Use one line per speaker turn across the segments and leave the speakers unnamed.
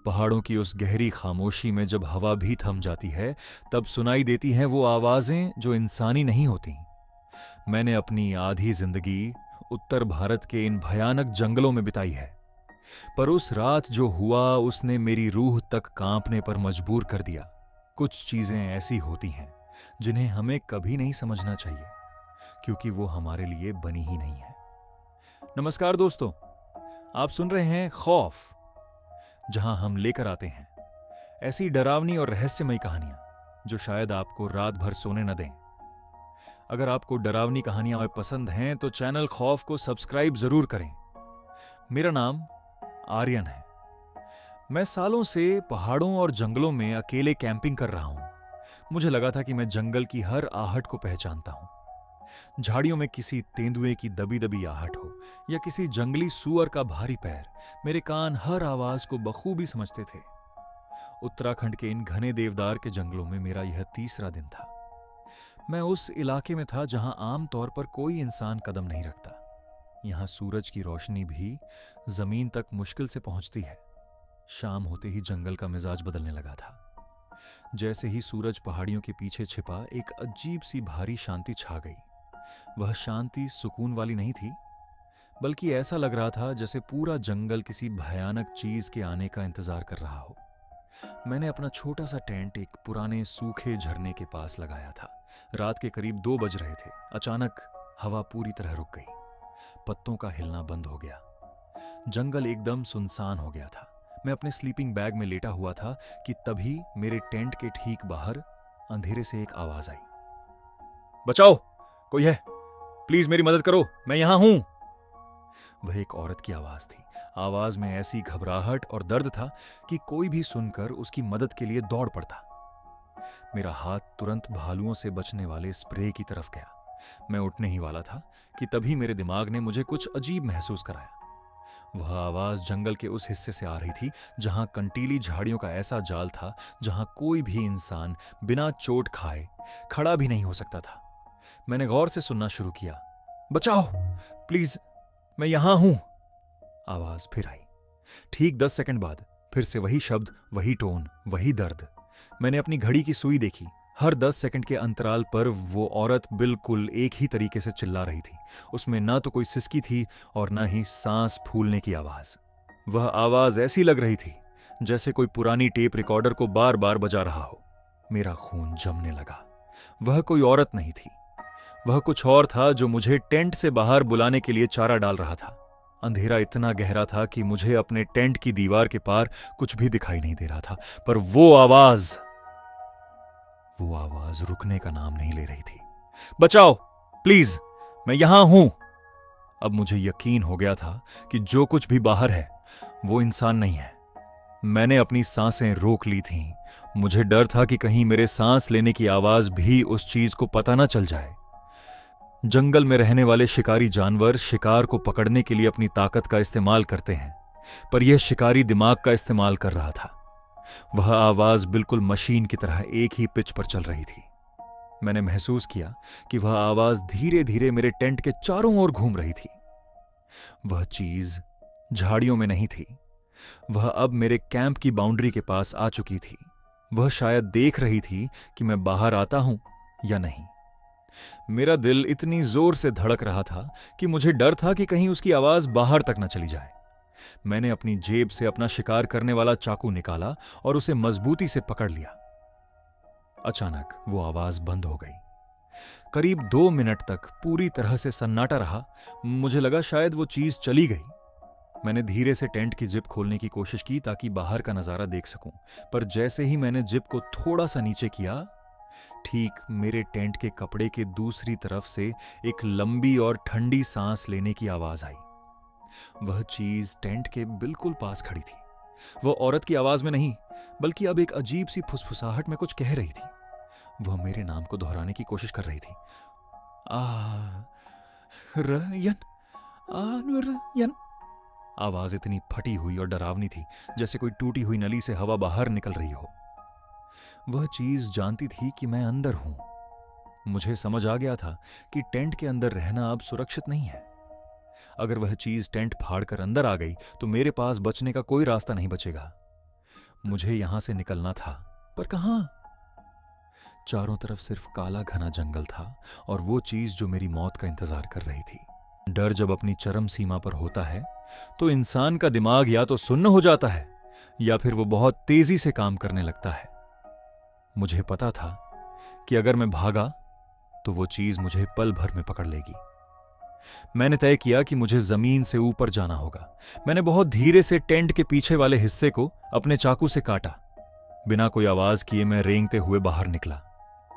पहाड़ों की उस गहरी खामोशी में जब हवा भी थम जाती है, तब सुनाई देती हैं वो आवाजें जो इंसानी नहीं होती। मैंने अपनी आधी जिंदगी उत्तर भारत के इन भयानक जंगलों में बिताई है, पर उस रात जो हुआ उसने मेरी रूह तक कांपने पर मजबूर कर दिया। कुछ चीजें ऐसी होती हैं जिन्हें हमें कभी नहीं समझना चाहिए, क्योंकि वो हमारे लिए बनी ही नहीं है। नमस्कार दोस्तों, आप सुन रहे हैं खौफ, जहां हम लेकर आते हैं ऐसी डरावनी और रहस्यमयी कहानियां जो शायद आपको रात भर सोने न दें। अगर आपको डरावनी कहानियां पसंद हैं तो चैनल खौफ को सब्सक्राइब जरूर करें। मेरा नाम आर्यन है। मैं सालों से पहाड़ों और जंगलों में अकेले कैंपिंग कर रहा हूं। मुझे लगा था कि मैं जंगल की हर आहट को पहचानता हूं। झाड़ियों में किसी तेंदुए की दबी दबी आहट हो या किसी जंगली सूअर का भारी पैर, मेरे कान हर आवाज को बखूबी समझते थे। उत्तराखंड के इन घने देवदार के जंगलों में मेरा यह तीसरा दिन था। मैं उस इलाके में था जहां आमतौर पर कोई इंसान कदम नहीं रखता। यहां सूरज की रोशनी भी जमीन तक मुश्किल से पहुंचती है। शाम होते ही जंगल का मिजाज बदलने लगा था। जैसे ही सूरज पहाड़ियों के पीछे छिपा, एक अजीब सी भारी शांति छा गई। वह शांति सुकून वाली नहीं थी, बल्कि ऐसा लग रहा था जैसे पूरा जंगल किसी भयानक चीज के आने का इंतजार कर रहा हो। मैंने अपना छोटा सा टेंट एक पुराने सूखे झरने के पास लगाया था। रात के करीब 2 बज रहे थे। अचानक हवा पूरी तरह रुक गई। पत्तों का हिलना बंद हो गया। जंगल एकदम सुनसान हो गया था। मैं अपने स्लीपिंग बैग में लेटा हुआ था कि तभी मेरे टेंट के ठीक बाहर अंधेरे से एक आवाज आई। बचाओ, कोई है, प्लीज मेरी मदद करो, मैं यहां हूं। वह एक औरत की आवाज थी। आवाज में ऐसी घबराहट और दर्द था कि कोई भी सुनकर उसकी मदद के लिए दौड़ पड़ता। मेरा हाथ तुरंत भालुओं से बचने वाले स्प्रे की तरफ गया। मैं उठने ही वाला था कि तभी मेरे दिमाग ने मुझे कुछ अजीब महसूस कराया। वह आवाज जंगल के उस हिस्से से आ रही थी जहां कंटीली झाड़ियों का ऐसा जाल था जहां कोई भी इंसान बिना चोट खाए खड़ा भी नहीं हो सकता था। मैंने गौर से सुनना शुरू किया। बचाओ, प्लीज, मैं यहां हूं। आवाज फिर आई। ठीक 10 सेकंड बाद फिर से वही शब्द, वही टोन, वही दर्द। मैंने अपनी घड़ी की सुई देखी। हर 10 सेकंड के अंतराल पर वो औरत बिल्कुल एक ही तरीके से चिल्ला रही थी। उसमें ना तो कोई सिसकी थी और ना ही सांस फूलने की आवाज। वह आवाज ऐसी लग रही थी जैसे कोई पुरानी टेप रिकॉर्डर को बार बार बजा रहा हो। मेरा खून जमने लगा। वह कोई औरत नहीं थी, वह कुछ और था जो मुझे टेंट से बाहर बुलाने के लिए चारा डाल रहा था। अंधेरा इतना गहरा था कि मुझे अपने टेंट की दीवार के पार कुछ भी दिखाई नहीं दे रहा था, पर वो आवाज रुकने का नाम नहीं ले रही थी। बचाओ, प्लीज, मैं यहां हूं। अब मुझे यकीन हो गया था कि जो कुछ भी बाहर है वो इंसान नहीं है। मैंने अपनी सांसें रोक ली थीं। मुझे डर था कि कहीं मेरे सांस लेने की आवाज भी उस चीज को पता न चल जाए। जंगल में रहने वाले शिकारी जानवर शिकार को पकड़ने के लिए अपनी ताकत का इस्तेमाल करते हैं, पर यह शिकारी दिमाग का इस्तेमाल कर रहा था। वह आवाज बिल्कुल मशीन की तरह एक ही पिच पर चल रही थी। मैंने महसूस किया कि वह आवाज धीरे धीरे मेरे टेंट के चारों ओर घूम रही थी। वह चीज झाड़ियों में नहीं थी, वह अब मेरे कैंप की बाउंड्री के पास आ चुकी थी। वह शायद देख रही थी कि मैं बाहर आता हूं या नहीं। मेरा दिल इतनी जोर से धड़क रहा था कि मुझे डर था कि कहीं उसकी आवाज बाहर तक न चली जाए। मैंने अपनी जेब से अपना शिकार करने वाला चाकू निकाला और उसे मजबूती से पकड़ लिया। अचानक वो आवाज बंद हो गई। करीब 2 मिनट तक पूरी तरह से सन्नाटा रहा। मुझे लगा शायद वो चीज चली गई। मैंने धीरे से टेंट की जिप खोलने की कोशिश की ताकि बाहर का नजारा देख सकूं, पर जैसे ही मैंने जिप को थोड़ा सा नीचे किया, ठीक मेरे टेंट के कपड़े के दूसरी तरफ से एक लंबी और ठंडी सांस लेने की आवाज आई। वह चीज टेंट के बिल्कुल पास खड़ी थी। वह औरत की आवाज में नहीं, बल्कि अब एक अजीब सी फुसफुसाहट में कुछ कह रही थी। वह मेरे नाम को दोहराने की कोशिश कर रही थी। आर्यन, आर्यन। आवाज इतनी फटी हुई और डरावनी थी जैसे कोई टूटी हुई नली से हवा बाहर निकल रही हो। वह चीज जानती थी कि मैं अंदर हूं। मुझे समझ आ गया था कि टेंट के अंदर रहना अब सुरक्षित नहीं है। अगर वह चीज टेंट फाड़कर अंदर आ गई तो मेरे पास बचने का कोई रास्ता नहीं बचेगा। मुझे यहां से निकलना था, पर कहां? चारों तरफ सिर्फ काला घना जंगल था और वो चीज जो मेरी मौत का इंतजार कर रही थी। डर जब अपनी चरम सीमा पर होता है तो इंसान का दिमाग या तो सुन्न हो जाता है या फिर वो बहुत तेजी से काम करने लगता है। मुझे पता था कि अगर मैं भागा तो वो चीज मुझे पल भर में पकड़ लेगी। मैंने तय किया कि मुझे जमीन से ऊपर जाना होगा। मैंने बहुत धीरे से टेंट के पीछे वाले हिस्से को अपने चाकू से काटा। बिना कोई आवाज किए मैं रेंगते हुए बाहर निकला।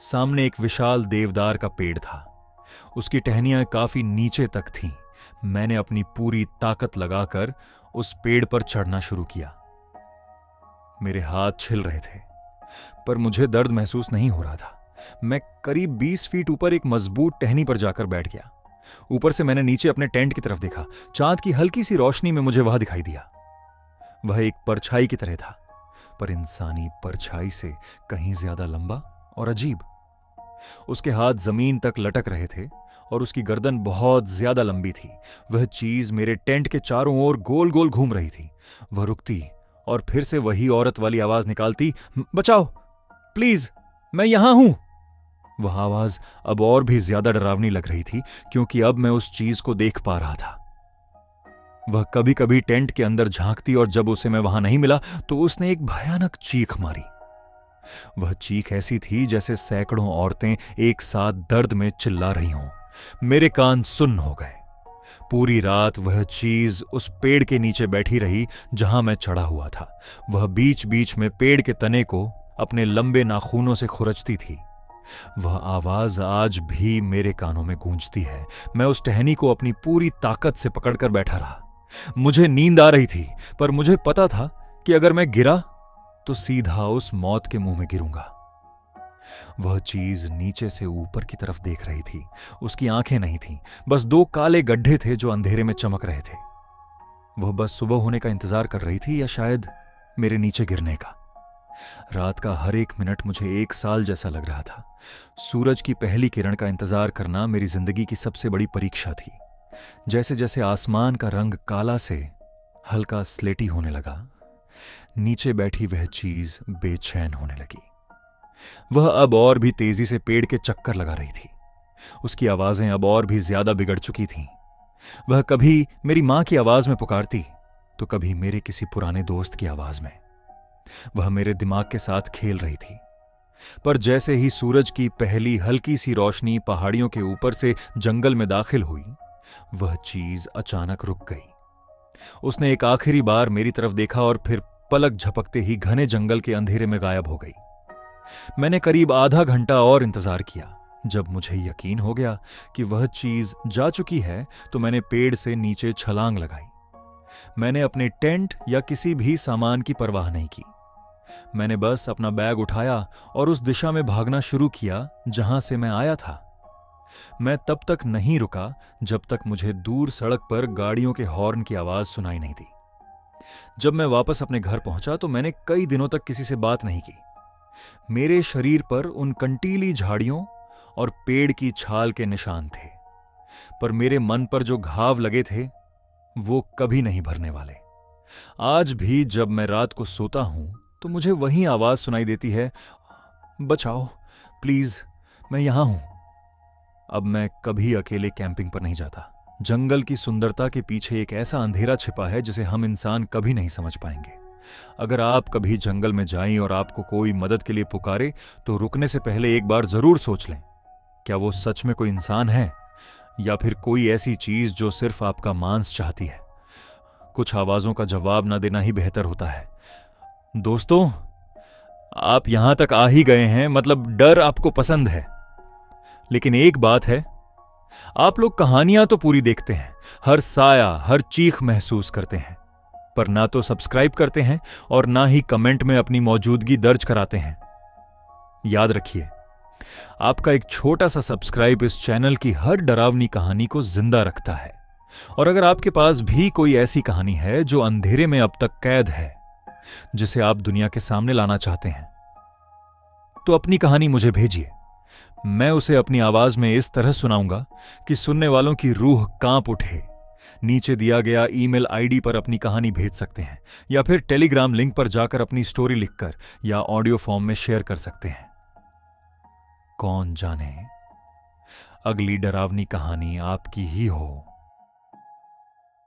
सामने एक विशाल देवदार का पेड़ था। उसकी टहनियां काफी नीचे तक थीं। मैंने अपनी पूरी ताकत लगाकर उस पेड़ पर चढ़ना शुरू किया। मेरे हाथ छिल रहे थे, पर मुझे दर्द महसूस नहीं हो रहा था। मैं करीब 20 फीट ऊपर एक मजबूत टहनी पर जाकर बैठ गया। ऊपर से मैंने नीचे अपने टेंट की तरफ देखा। चांद की हल्की सी रोशनी में मुझे वह दिखाई दिया। वह एक परछाई की तरह था, पर इंसानी परछाई से कहीं ज्यादा लंबा और अजीब। उसके हाथ जमीन तक लटक रहे थे और उसकी गर्दन बहुत ज्यादा लंबी थी। वह चीज मेरे टेंट के चारों ओर गोल गोल घूम रही थी। वह रुकती और फिर से वही औरत वाली आवाज निकालती, बचाओ प्लीज, मैं यहां हूं। वह आवाज अब और भी ज्यादा डरावनी लग रही थी क्योंकि अब मैं उस चीज को देख पा रहा था। वह कभी कभी टेंट के अंदर झांकती और जब उसे मैं वहां नहीं मिला तो उसने एक भयानक चीख मारी। वह चीख ऐसी थी जैसे सैकड़ों औरतें एक साथ दर्द में चिल्ला रही हों। मेरे कान सुन्न हो गए। पूरी रात वह चीज उस पेड़ के नीचे बैठी रही जहां मैं चढ़ा हुआ था। वह बीच बीच में पेड़ के तने को अपने लंबे नाखूनों से खुरचती थी। वह आवाज आज भी मेरे कानों में गूंजती है। मैं उस टहनी को अपनी पूरी ताकत से पकड़कर बैठा रहा। मुझे नींद आ रही थी, पर मुझे पता था कि अगर मैं गिरा तो सीधा उस मौत के मुंह में गिरूंगा। वह चीज नीचे से ऊपर की तरफ देख रही थी। उसकी आंखें नहीं थीं, बस दो काले गड्ढे थे जो अंधेरे में चमक रहे थे। वह बस सुबह होने का इंतजार कर रही थी या शायद मेरे नीचे गिरने का। रात का हर एक मिनट मुझे 1 साल जैसा लग रहा था। सूरज की पहली किरण का इंतजार करना मेरी जिंदगी की सबसे बड़ी परीक्षा थी। जैसे जैसे आसमान का रंग काला से हल्का स्लेटी होने लगा, नीचे बैठी वह चीज बेचैन होने लगी। वह अब और भी तेजी से पेड़ के चक्कर लगा रही थी। उसकी आवाजें अब और भी ज्यादा बिगड़ चुकी थीं। वह कभी मेरी मां की आवाज में पुकारती तो कभी मेरे किसी पुराने दोस्त की आवाज में। वह मेरे दिमाग के साथ खेल रही थी। पर जैसे ही सूरज की पहली हल्की सी रोशनी पहाड़ियों के ऊपर से जंगल में दाखिल हुई, वह चीज अचानक रुक गई। उसने एक आखिरी बार मेरी तरफ देखा और फिर पलक झपकते ही घने जंगल के अंधेरे में गायब हो गई। मैंने करीब आधा घंटा और इंतजार किया। जब मुझे यकीन हो गया कि वह चीज जा चुकी है तो मैंने पेड़ से नीचे छलांग लगाई। मैंने अपने टेंट या किसी भी सामान की परवाह नहीं की। मैंने बस अपना बैग उठाया और उस दिशा में भागना शुरू किया जहां से मैं आया था। मैं तब तक नहीं रुका जब तक मुझे दूर सड़क पर गाड़ियों के हॉर्न की आवाज सुनाई नहीं दी। जब मैं वापस अपने घर पहुंचा तो मैंने कई दिनों तक किसी से बात नहीं की। मेरे शरीर पर उन कंटीली झाड़ियों और पेड़ की छाल के निशान थे, पर मेरे मन पर जो घाव लगे थे वो कभी नहीं भरने वाले। आज भी जब मैं रात को सोता हूं तो मुझे वही आवाज सुनाई देती है, बचाओ प्लीज, मैं यहां हूं। अब मैं कभी अकेले कैंपिंग पर नहीं जाता। जंगल की सुंदरता के पीछे एक ऐसा अंधेरा छिपा है जिसे हम इंसान कभी नहीं समझ पाएंगे। अगर आप कभी जंगल में जाएं और आपको कोई मदद के लिए पुकारे तो रुकने से पहले एक बार जरूर सोच लें, क्या वो सच में कोई इंसान है या फिर कोई ऐसी चीज जो सिर्फ आपका मांस चाहती है। कुछ आवाजों का जवाब ना देना ही बेहतर होता है। दोस्तों, आप यहां तक आ ही गए हैं, मतलब डर आपको पसंद है। लेकिन एक बात है, आप लोग कहानियां तो पूरी देखते हैं, हर साया हर चीख महसूस करते हैं, पर ना तो सब्सक्राइब करते हैं और ना ही कमेंट में अपनी मौजूदगी दर्ज कराते हैं। याद रखिए, आपका एक छोटा सा सब्सक्राइब इस चैनल की हर डरावनी कहानी को जिंदा रखता है। और अगर आपके पास भी कोई ऐसी कहानी है जो अंधेरे में अब तक कैद है, जिसे आप दुनिया के सामने लाना चाहते हैं, तो अपनी कहानी मुझे भेजिए। मैं उसे अपनी आवाज में इस तरह सुनाऊंगा कि सुनने वालों की रूह कांप उठे, नीचे दिया गया ईमेल आईडी पर अपनी कहानी भेज सकते हैं या फिर टेलीग्राम लिंक पर जाकर अपनी स्टोरी लिखकर या ऑडियो फॉर्म में शेयर कर सकते हैं। कौन जाने अगली डरावनी कहानी आपकी ही हो।